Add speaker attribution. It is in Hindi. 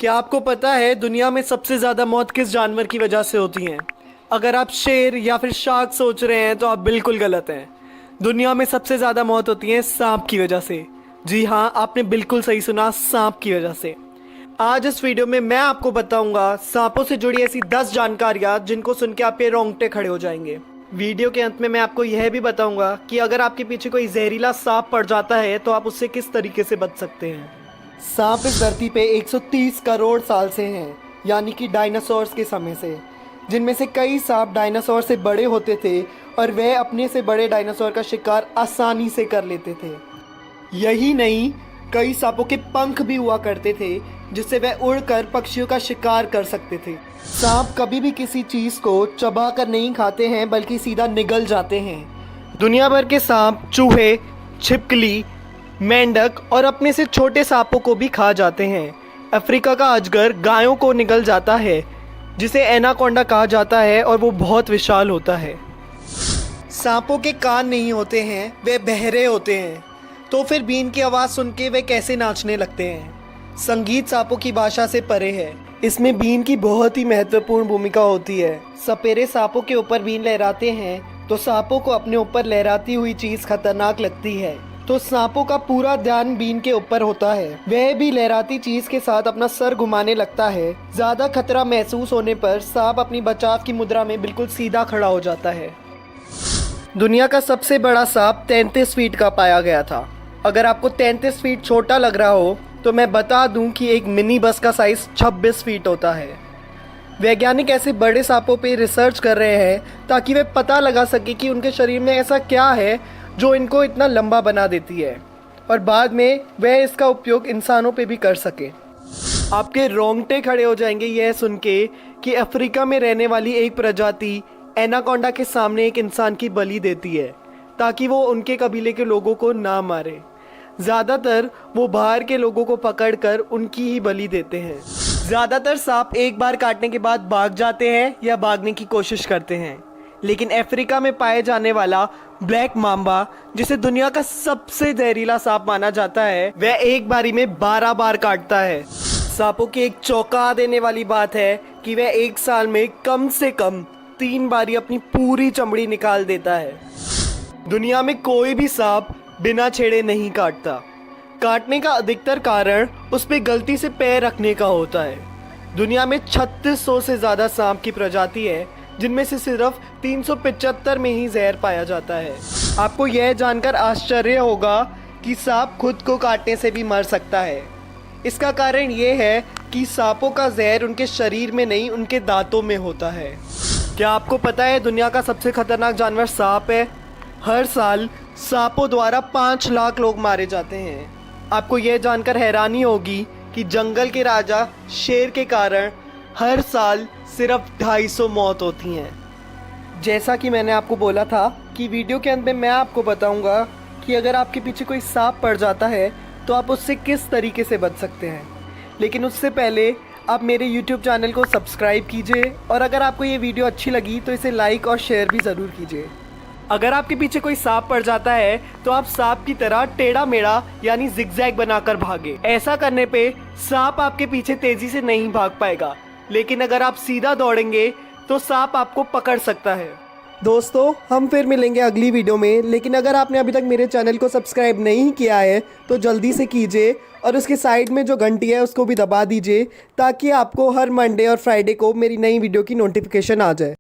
Speaker 1: क्या आपको पता है दुनिया में सबसे ज़्यादा मौत किस जानवर की वजह से होती है? अगर आप शेर या फिर शार्क सोच रहे हैं तो आप बिल्कुल गलत हैं। दुनिया में सबसे ज़्यादा मौत होती है सांप की वजह से। जी हाँ, आपने बिल्कुल सही सुना, सांप की वजह से। आज इस वीडियो में मैं आपको बताऊंगा सांपों से जुड़ी ऐसी 10 जानकारियाँ जिनको सुन के आपके रोंगटे खड़े हो जाएंगे। वीडियो के अंत में मैं आपको यह भी बताऊंगा कि अगर आपके पीछे कोई जहरीला सांप पड़ जाता है तो आप उससे किस तरीके से बच सकते हैं। सांप इस धरती पे 130 करोड़ साल से हैं, यानी कि डायनासोर्स के समय से, जिनमें से कई सांप डायनासोर से बड़े होते थे और वह अपने से बड़े डायनासोर का शिकार आसानी से कर लेते थे। यही नहीं, कई सांपों के पंख भी हुआ करते थे जिससे वह उड़कर पक्षियों का शिकार कर सकते थे। सांप कभी भी किसी चीज़ को चबा कर नहीं खाते हैं बल्कि सीधा निगल जाते हैं। दुनिया भर के सांप चूहे, छिपकली, मेंढक और अपने से छोटे सांपों को भी खा जाते हैं। अफ्रीका का अजगर गायों को निगल जाता है जिसे एनाकोंडा कहा जाता है और वो बहुत विशाल होता है। सांपों के कान नहीं होते हैं, वे बहरे होते हैं। तो फिर बीन की आवाज़ सुन के वे कैसे नाचने लगते हैं? संगीत सांपों की भाषा से परे है। इसमें बीन की बहुत ही महत्वपूर्ण भूमिका होती है। सपेरे सांपों के ऊपर बीन लहराते हैं तो सांपों को अपने ऊपर लहराती हुई चीज़ खतरनाक लगती है, तो सांपों का पूरा ध्यान बीन के ऊपर होता है। वह भी लहराती चीज के साथ अपना सर घुमाने लगता है। ज्यादा खतरा महसूस होने पर सांप अपनी बचाव की मुद्रा में बिल्कुल सीधा खड़ा हो जाता है। दुनिया का सबसे बड़ा सांप 33 फीट का पाया गया था। अगर आपको 33 फीट छोटा लग रहा हो तो मैं बता दूं कि एक मिनी बस का साइज 26 फीट होता है। वैज्ञानिक ऐसे बड़े सांपों पे रिसर्च कर रहे हैं ताकि वे पता लगा सके कि उनके शरीर में ऐसा क्या है जो इनको इतना लंबा बना देती है और बाद में वह इसका उपयोग इंसानों पे भी कर सके। आपके रोंगटे खड़े हो जाएंगे यह सुन के कि अफ्रीका में रहने वाली एक प्रजाति एनाकोंडा के सामने एक इंसान की बलि देती है ताकि वो उनके कबीले के लोगों को ना मारे। ज़्यादातर वो बाहर के लोगों को पकड़कर उनकी ही बलि देते हैं। ज़्यादातर सांप एक बार काटने के बाद भाग जाते हैं या भागने की कोशिश करते हैं, लेकिन अफ्रीका में पाए जाने वाला ब्लैक माम्बा, जिसे दुनिया का सबसे जहरीला सांप माना जाता है, वह एक बारी में 12 बार काटता है। सांपों की एक चौंका देने वाली बात है कि वह एक साल में कम से कम 3 बारी अपनी पूरी चमड़ी निकाल देता है। दुनिया में कोई भी सांप बिना छेड़े नहीं काटता। काटने का अधिकतर कारण उस पे गलती से पैर रखने का होता है। दुनिया में 3600 से ज़्यादा सांप की प्रजाति है, जिनमें से सिर्फ 375 में ही जहर पाया जाता है। आपको यह जानकर आश्चर्य होगा कि सांप खुद को काटने से भी मर सकता है। इसका कारण ये है कि सांपों का जहर उनके शरीर में नहीं, उनके दांतों में होता है। क्या आपको पता है दुनिया का सबसे खतरनाक जानवर सांप है? हर साल सांपों द्वारा 5 लाख लोग मारे जाते हैं। आपको यह जानकर हैरानी होगी कि जंगल के राजा शेर के कारण हर साल सिर्फ 250 मौत होती हैं। जैसा कि मैंने आपको बोला था कि वीडियो के अंत में मैं आपको बताऊंगा कि अगर आपके पीछे कोई सांप पड़ जाता है तो आप उससे किस तरीके से बच सकते हैं। लेकिन उससे पहले आप मेरे YouTube चैनल को सब्सक्राइब कीजिए और अगर आपको ये वीडियो अच्छी लगी तो इसे लाइक और शेयर भी ज़रूर कीजिए। अगर आपके पीछे कोई सांप पड़ जाता है तो आप सांप की तरह टेढ़ा मेढ़ा यानी जिगजैग बनाकर भागे। ऐसा करने पे सांप आपके पीछे तेजी से नहीं भाग पाएगा, लेकिन अगर आप सीधा दौड़ेंगे तो सांप आपको पकड़ सकता है। दोस्तों, हम फिर मिलेंगे अगली वीडियो में, लेकिन अगर आपने अभी तक मेरे चैनल को सब्सक्राइब नहीं किया है तो जल्दी से कीजिए और उसके साइड में जो घंटी है उसको भी दबा दीजिए ताकि आपको हर मंडे और फ्राइडे को मेरी नई वीडियो की नोटिफिकेशन आ जाए।